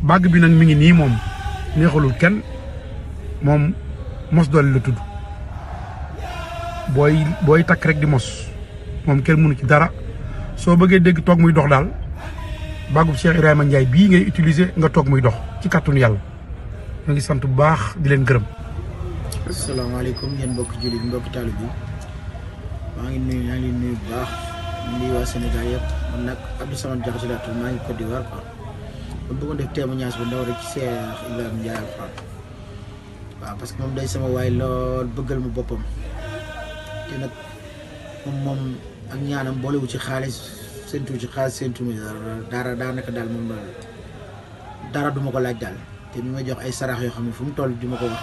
bàgg bi nag mi ngi nii moom neexalul kenn moom mos doole la tudd booy takk rek di mos moom kenn mënu ci dara soo bëggee dégg toog muy dox daal bàggub Cheikh Ibrahima Ndiaye bii ngay utiliser nga toog muy dox ci kàttanu yàlla ñu ngi sant bu baax di leen gërëm. asalaamaaleykum yéen mbokki jullit mbokki taalib bi maa ngi nuyu bu baax ñu ngi waa Sénégal yëpp man nag Abdou Samad Diakhaté laa tudd maa ngi Côte d'Ivoire quoi man bëggoon def témoignage bu ndaw rek ci Cheikh Ibrahima Ndiaye Alxuraan waaw parce que moom day sama waay lool bëggal ma boppam te nag moom ak ñaanam boolewu ci xaalis séntu mi dara daanaka daal moom dara duma ko laaj daal te mi ma jox ay sarax yoo xam ne fu mu toll di ma ko wax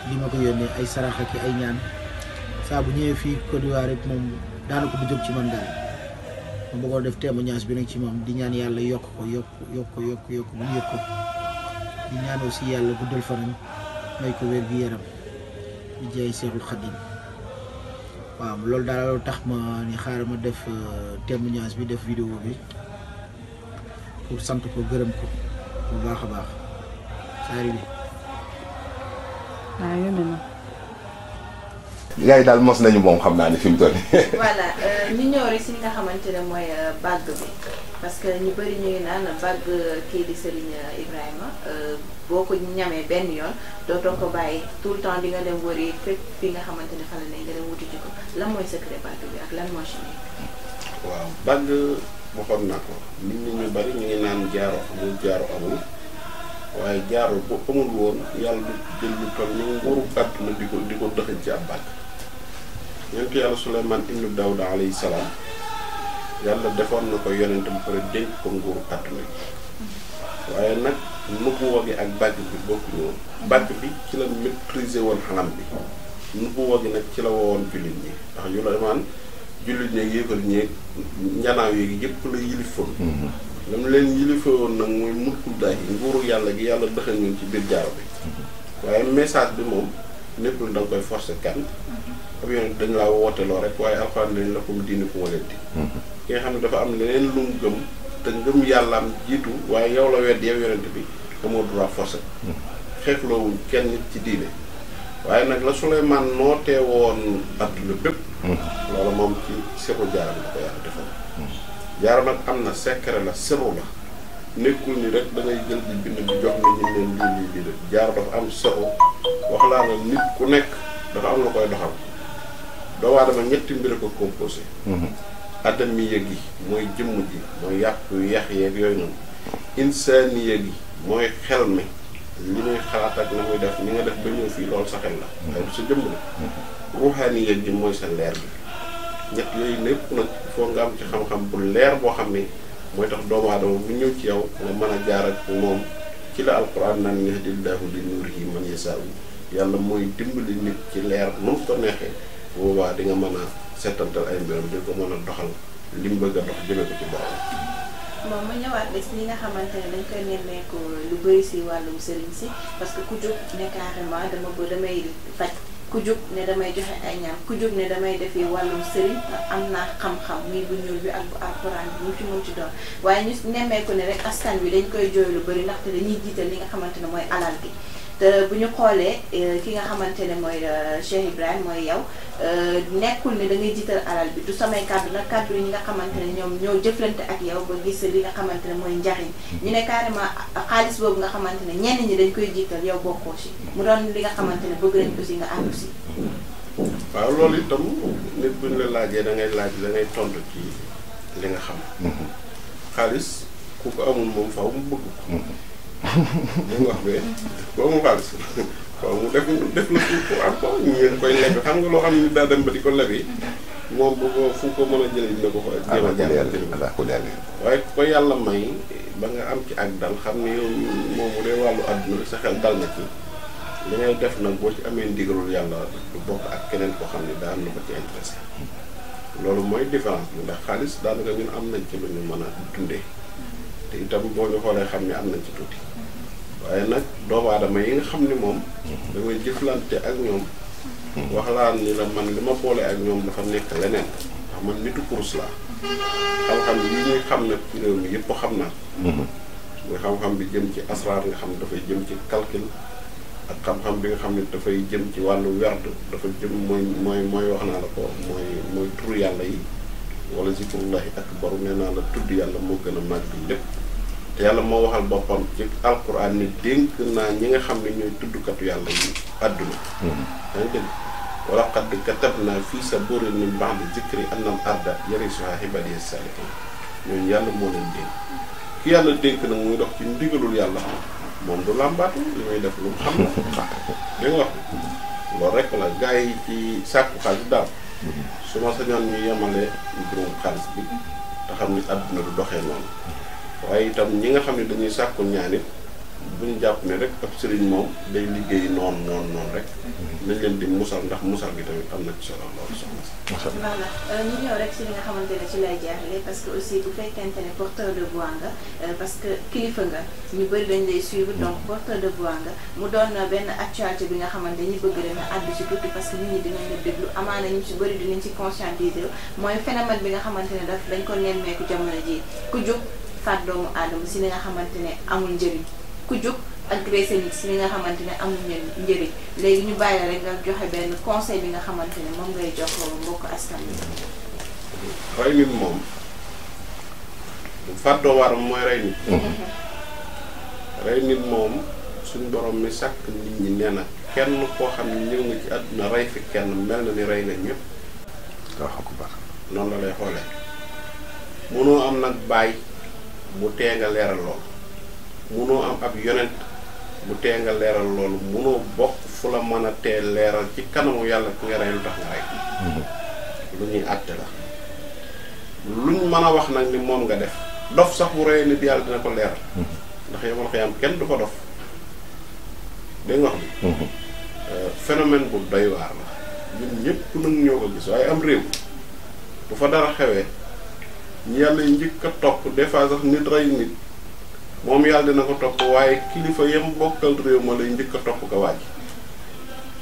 di ma ko yónnee ay sarax ak ay ñaan saa bu ñëwee fii Côte d'Ivoire rek moom daanaka bu jóg ci man daal ma bëggoon def témoignage bi nag ci moom di ñaan yàlla yokk ko bu mu yëg ko di ñaan aussi yàlla guddal fanam may ko wér gi yaram di jaay Seexul Xadim waaw loolu daal tax ma ni xaaral ma def témoignage bi def vidéo bi pour sant ko gërëm ko bu baax a baax saari bi waaw yónnee na. gars yi daal mos nañu moom xam naa ne fi mu toll voilà ñu ñëw rek si li nga xamante ne mooy bàgg bi parce que ñu bëri ñu ngi naan bàgg kii di Serigne Ibrahima boo ko ñamee benn yoon dootoo ko bàyyi tout le temps di nga dem wëri fépp fi nga xamante ne xale nañ nga dem wuti ci ko lan mooy secret bàgg bi ak lan moo ci nekk. waaw bàgg waxoon naa ko nit ñi ñu bari ñu ngi naan jaaro amul waaye jaaro bu amul woon yàlla du jël lu toll ni nguuru àdduna di ko dëxëñ ci ab bàgg. yonent yàlla Suleymaan ibnu Daawuda alayhi salaam yàlla defoon na ko yonent bu pare dénk ko nguuru àdduna bi waaye nag nubuwa gi ak bàgg bi bokkuñu woon bàgg bi ci la maîtriser woon xalam bi nubuwa gi nag ci la wowoon jullit ñi ndax yu la maan jullit ñeeg yéefar ñeeg njanaaw yi yëpp la yilifoon lam leen yilifoon nag mooy mulkul daay nguuru yàlla gi yàlla dëxañ ñun ci biir jaaro bi waaye message bi moom nekkul da nga koy forcer kenn ab yoon dañ laa wooteloo rek waaye alxuraan dañ la ko diine ku ma leen di ki nga xam ne dafa am leneen lu mu gëm te ngëm yàllaam jiitu waaye yow la wedd yow yonent bi amoo droit forcer xeexloowuñ kenn nit ci diine waaye nag la Suleymaan nootee woon adduna bépp loolu moom ci seru jaaram la ko yàlla defoon jaaro nag am na secret la seru la nekkul ni rek da ngay jël di bind di jox nit ñi leen lii de jaaro dafa am seru wax laa na nit ku nekk dafa am la koy doxal doomu aadama ñetti mbir ko composé adamiya gi mooy jëmm ji mooy yàpp yax yeeg yooyu noonu insaaniya gi mooy xel mi li muy xalaat ak na muy def ni nga def ba ñëw fii loolu sa xel la waaye du sa jëmm la ruuxaaniya gi mooy sa leer bi ñett yooyu lépp nag foo nga am ci xam-xam bu leer boo xam ne mooy tax doomu aadama bu ñëw ci yow nga mën a jaar ak moom ci la alquran naan yahdillaahu li nuurihi man yasaa'u yàlla mooy dimbali nit ci leer nu mu ko neexee boobaa di nga mën a settantal ay mbiram di ko mën a doxal li mu bëgg a dox jëme ko ci borom. moom ma ñëwaat des li nga xamante ne dañ koy nemmeeku lu bëri si wàllum sëriñ si parce que ku jóg ne carrément damay faj ku jóg ne damay joxe ay ñaan ku jóg ne damay defi wàllum sëriñ am naa xam-xam muy bu ñuul bi ak bu alxuraan bi mu ci mën ci doon waaye ñu nemmeeku ne rek askan wi dañ koy jooy lu bëri ndaxte dañuy jiital li nga xamante ne mooy alal bi te bu ñu xoolee ki nga xamante ne mooy Cheikh Ibrahima mooy yow nekkul ne da ngay jiital alal bi du samay kàddu nag kàddu yi ñi nga xamante ne ñoom ñoo jëflante ak yow ba gis li nga xamante ne mooy njariñ ñu ne carrément xaalis boobu nga xamante ne ñenn ñi dañ koy jiital yow bokkoo ci mu doon li nga xamante ne bëgg nañ aussi nga àndu si. waaw loolu itam nit bu ñu la laajee da ngay laaj da ngay tontu ci li nga xam. xaalis ku ko amul moom faaw mu bëgg ko. mu wax be boo mu xaalis waaw mu def la fu am ko ñu ngeen koy leb xam nga loo xam ne daa dem ba di ko lebi moom bu ko fu ko mën a jëlee dina ko fa jéem a jàll waaye ku ko yàlla may ba nga am ci ak dal xam ne yow moom mu dee wàllu àdduna sa xel dal na ci li ngay def nag boo ci amee ndigalul yàlla du bokk ak keneen koo xam ne daa am na ko ci intéressé loolu mooy différence bi ndax xaalis daanaka ñun am nañ ci lu ñu mën a dundee te itam boo ñu xoolee xam ne am nañ ci tuuti waaye nag doomu aadama yi nga xam ne moom damay jëflante ak ñoom wax laa ni la man li ma boole ak ñoom dafa nekk leneen ndax man nitu kurus laa xam-xam yi ñuy xam nag ci réew mi yëpp xam naa mooy xam-xam bi jëm ci asraar nga xam ne dafay jëm ci calcul ak xam-xam bi nga xam ne dafay jëm ci wàllu werd dafa jëm mooy wax naa la ko mooy turu yàlla yi wala zikrullahi akbar nee naa la tudd yàlla moo gën a màgg lépp te yàlla moo waxal boppam ci alquran ni dénk naa ñi nga xam ne ñooy tuddkatu yàlla yi àdduna yaa ngi dégg wa laqad katabna fii saburin min ba'di zikri anna al arda yarisuha ibadiya salihin ñooñu yàlla moo leen dénk ki yàlla dénk nag muy dox ci ndigalul yàlla moom du làmbaatu li may def lu xam na da nga wax loolu rek la gars yi ci sàkku xaalis daal su ma sañoon ñu yemale mbirum xaalis bi te xam ni àdduna du doxee noonu waaye itam ñi nga xam ne dañuy sàkku ñaanit buñ jàpp ne rek ab sëriñ moom day liggéey noonu rek nañ leen di musal ndax musal gi tamit am na ci solo loolu soxna si. voilà ñu ñëw rek si li nga xamante ne ci lay jaaxle parce que aussi bu fekkente ne porteur de voix nga parce que kilifa nga ñu bëri dañ lay suivre donc porteur de voix nga mu doon benn actualité bi nga xamante ñi bëgg dana àddu ci tuuti parce que nit ñi dinañ la déglu amaana ñu ci bëri dinañ ci conscientiser mooy phénomène bi nga xamante ne daf dañ ko nemmeeku jamono ji ku jóg faat doomu aadama si li nga xamante ne amul njëriñ ku jóg agressé nit si li nga xamante ne amul njëriñ léegi ñu bàyyi rek nga joxe benn conseil bi nga xamante ne moom ngay jox mbokk askan bi. rey nit moom faat doomu aadama mooy rey nit. rey nit moom suñ borom mi sàkk nit ñi nee na kenn koo xam ne ñëw nga ci àdduna rey fi kenn mel na ni rey nga ñëpp. waaw ko baax noonu la lay xoolee mënoo am nag bàyyi mu tee nga leeral lool. munoo am ab yonent bu tee nga leeral loolu munoo bokk fu la mën a tee leeral ci kanamu yàlla ku nga rey lu tax nga rey lu ñuy àtte la luñ mën a wax nag ni moom nga def dof sax bu reyee nit yàlla dina ko leeral ndax yow man xëyam kenn du fa dof dégg nga wax ni phénomène bu doy waar la ñun ñëpp nag ñoo ko gis waaye am réew bu fa dara xewee ñu yàlla njëkk a topp des fois sax nit rey nit moom yàlla dina ko topp waaye kilifa yam bokkal réew ma lay njëkk a topp ko waaj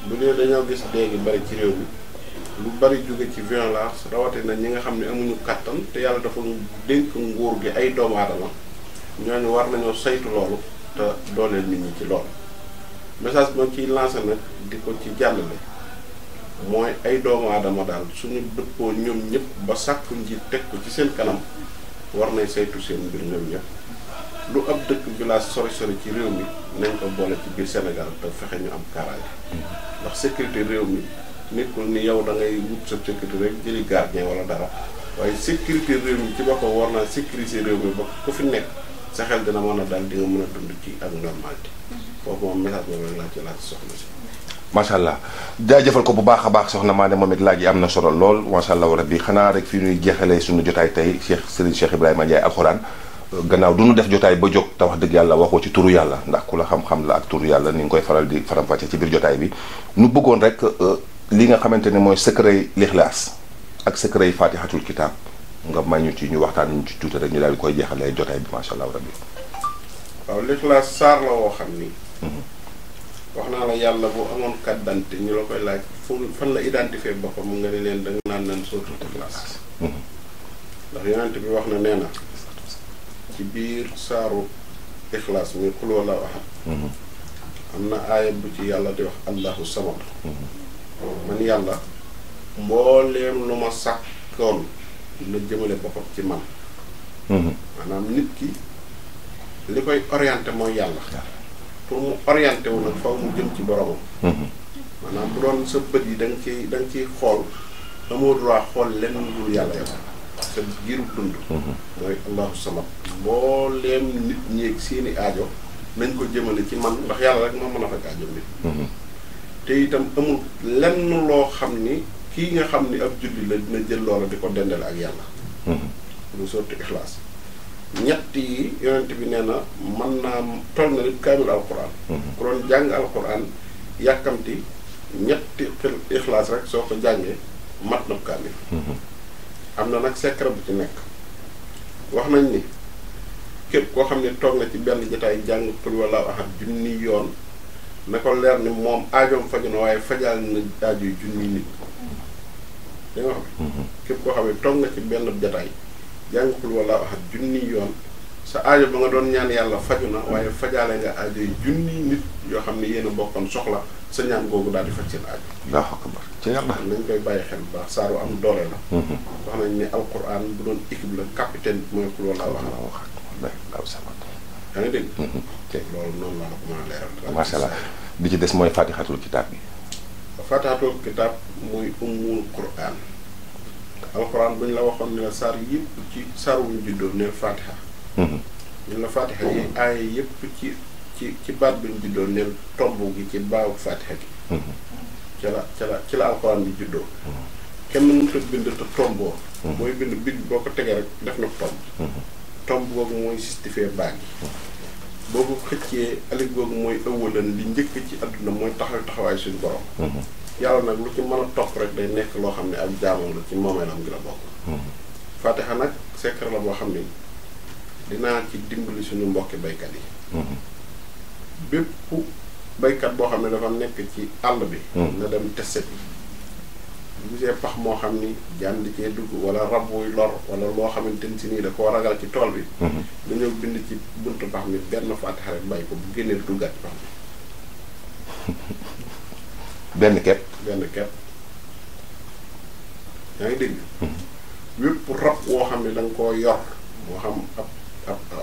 bu dee dañoo gis dee gi bari ci réew mi lu bari jóge ci violence rawatina ñi nga xam ne amuñu kàttan te yàlla dafa dénk nguur gi ay doomu aadama ñooñu war nañoo saytu loolu te dooleel nit ñi ci loolu message bi ma ciy lancé nag di ko ci jàllale mooy ay doomu aadama daal suñu dëppoo ñoom ñëpp ba sàkku njiit teg ko ci seen kanam war nay saytu seen mbir ñoom ñëpp lu ab dëkk village sori ci réew mi nañ ko boole ci biir Sénégal te fexe ñu am kaaraange ndax sécurité réew mi nekkul ni yow da ngay wut sa sécurité rek jëli gardien wala dara waaye sécurité réew mi ci boppam war naa sécuriser réew mi ba ku fi nekk sa xel dina mën a daal di nga mën a dund ci ak normalité foofu moom message boobu rek laa ci laaj soxna si. macha allah jaajëfal ko bu baax a baax soxna Mané moom it laaj yi am na solo lool macha allah rabbi xanaa rek fi ñuy jeexalee suñu jotaay tey Serigne Cheikh Ibrahima Ndiaye alxuraan. gannaaw du ñu def jotaay ba jóg te wax dëgg yàlla waxoo ci turu yàlla ndax ku la xam-xam la ak turu yàlla ni nga koy faral di faram-fàcce ci biir jotaay bi nu bëggoon rek li nga xamante ne mooy secret lixlaas ak secret fatihatul kitab nga may ñu ci ñu waxtaan ñu ci tuuti rek ñu daal di koy jeexalee jotaay bi macha allah rabbi. waaw lixlaas saar la woo xam ni. wax naa la yàlla bu amoon carte d'identité ñu la koy laaj fan la identifier boppam mu nga ne leen da nga naan sootul lixlaas. ndax yonent bi wax na nee na. ci biir saaru ixlaas mi xul wallaahu ahad am na aaya bu ci yàlla di wax allahu samad man yàlla mbooleem lu ma sàkkoon na jëmale boppam ci man maanaam nit ki li koy orienté mooy yàlla pour mu orienté wu nag faw mu jëm ci boromam maanaam bu doon sa bët yi da nga ciy xool amoo droit xool lenn lu dul yàlla yow sa giiru dund mooy allahu samad mbooleem nit ñeeg seeni aajo nañ ko jëmale ci man ndax yàlla rek moo mën a faj aajo nit te itam amul lenn loo xam ni kii nga xam ni ab julli la dina jël loola di ko dendale ak yàlla lu sotti ixlaas ñett yi yonent bi nee na mën naa toll na nit kaamil alquran ku doon jàng alquran yàkkamti ñetti ixlaas rek soo ko jàngee mat na kaamil am na nag secret bu ci nekk wax nañ ni képp koo xam ne toog na ci benn jotaay jàng qul huwallaahu ahad junni yoon na ko leer ni moom aajoom faju na waaye fajal na aajo yu junni nit da nga xam képp koo xam ne toog na ci benn jotaay jàng qul huwallaahu ahad junni yoon sa aajo ba nga doon ñaan yàlla faju na waaye fajaale nga aajo yu junni nit yoo xam ne yéen a bokkoon soxla sa ñaan googu daal di faj seen aajo. Allahu akbar ci yàlla nañ koy bàyyi xel bu baax saaru am doole la. wax nañ ne alquran bu doon équipe la capitaine bi mooy qul huwallaahu ahad. yaa ngi dégg. loolu noonu laa la ko mën a leeral. macha allah bi ci des mooy fatihatul kitaab bi. fatihatul kitaab muy ummul Qur'an. alxuraan bu ñu la waxoon ne la saar yëpp ci saar wuñ juddoo neel fatiha. ñu la fatiha yi aaya yëpp ci baat bi ñu juddoo neel tomb gi ci baawu fatiha gi. ci la alxuraan bi juddoo. kenn mënut a bind te tomboo. mooy bind big boo ko tegee rek def na tomb. tomb googu mooy justifier baat yi. boo ko xëccee alif googu mooy ëwalan li njëkk ci àdduna mooy taxawaay suñu borom. yàlla nag lu ci mën a topp rek day nekk loo xam ne ak jaamam la ci moomeelam gi la bokk. fatiha nag secret la boo xam ne dinaa ci dimbali suñu mbokki baykat yi. bépp baykat boo xam ne dafa nekk ci àll bi. na dem testé bi. bu gisee pax moo xam ni jaan di cee dugg wala rab wuy lor wala loo xamante ni si nii da koo ragal ci tool bi. dañoo bind ci buntu pax mi benn fatiha rek bay ko bu génnee duggaat ci pax mi. benn kepp. yaa ngi dégg. wépp rab woo xam ne da nga koo yor moo xam ab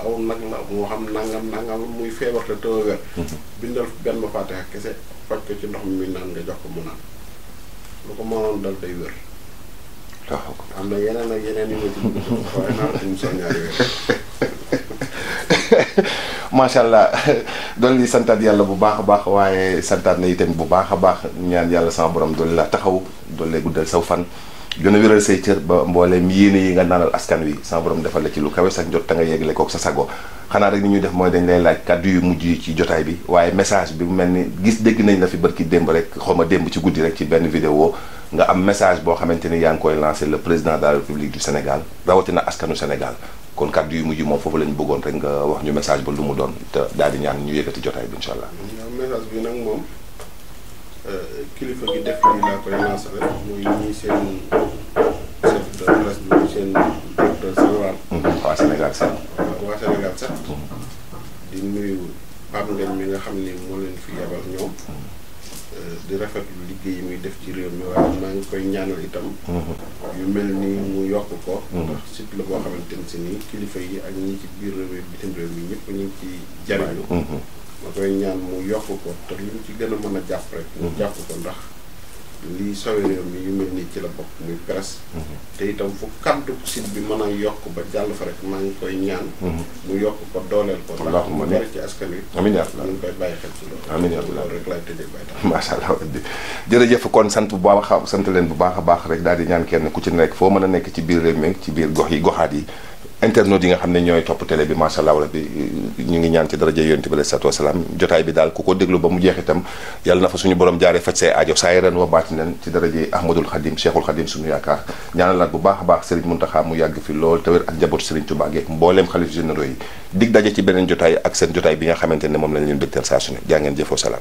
aw nag la moo xam nangam muy feebar te tëw a wér. bindal benn fatiha kese faj ko ci ndox mi naan nga jox ko mu naan. lu ko mënoon dal day wér. am na yeneen ak yeneen yu ma ci dugg waaye naa la ci musal ñaari wér. macha allah doon li santaat yàlla bu baax a baax waaye santaat na itam bu baax a baax ñaan yàlla sama borom doon la taxaw doon lay guddal saw fan. gën a wéral say cër ba mbooleem yéene yi nga naanal askan wi sama borom defal la ci lu kawe sa jot ta nga yeggale kook sa sago xanaa rek ni ñuy def mooy dañ lay laaj kàddu yu mujj yi ci jotaay bi waaye message bi mu mel ni gis dégg nañ la fi barki démb rek xaw ma démb ci guddi rek ci benn vidéo nga am message boo xamante ni yaa ngi koy lancé le président de la République du Sénégal rawatina askanu Sénégal kon kàddu yu mujj moom foofu la ñu bëggoon rek nga wax ñu message ba lu mu doon te daal di ñaan ñu yëkkati jotaay bi incha allah. message bi nag moom kilifa gi def lii laa koy lancé rek muy ñii seen chef de presse bi seen directeur général. waa Sénégal 7. waa Sénégal 7. di nuyu Pape Ngagne mi nga xam ni moo leen fi yabal ñoom. di rafetlu liggéey yi muy def ci réew mi waaye maa ngi koy ñaanal itam. yu mel ni mu yokk ko. ndax site la boo xamante ni si nii kilifa yi ak ñi ci biir réew mi bitim réew mi ñëpp ñu ngi ci jariñu. ma koy ñaan mu yokk ko te li mu ci gën a mën a jàpp rek. mu jàpp ko ndax lii sowe réew mi yu mel nii ci la bokk muy presse. te itam fu kaddu site bi mën a yokk ba jàll fa rek maa ngi koy ñaan. mu yokk ko dooleel ko. ndax mu bari ci askan wi. amiin yaa ñu ngi koy bàyyi xel ci loolu. amiin yaa loolu rek laay tëjee bay tax. macha allah jërëjëf kon sant bu baax a sant leen bu baax a baax rek daal di ñaan kenn ku ci nekk foo mën a nekk ci biir réew mi ci biir gox yi goxaat yi. internet yi nga xam ne ñooy topp télé bi macha allah rabbi ñu ngi ñaan ci daraja yonent bi alayhi salaatu wasalaam jotaay bi daal ku ko déglu ba mu jeex itam yàlla na fa suñu borom jaaree faj say aajo saa ren wa baatinan ci daraja Ahmadul Xadim Cheikhul Xadim suñu yaakaar ñaanalaat bu baax a baax Serigne Mountakha mu yàgg fi lool te wér ak njabootu Serigne Touba geek mbooleem xalif généraux yi dig daje ci beneen jotaay ak seen jotaay bi nga xamante ne moom lañ leen dëgtal saa su ne jaa ngeen jëfoo salaam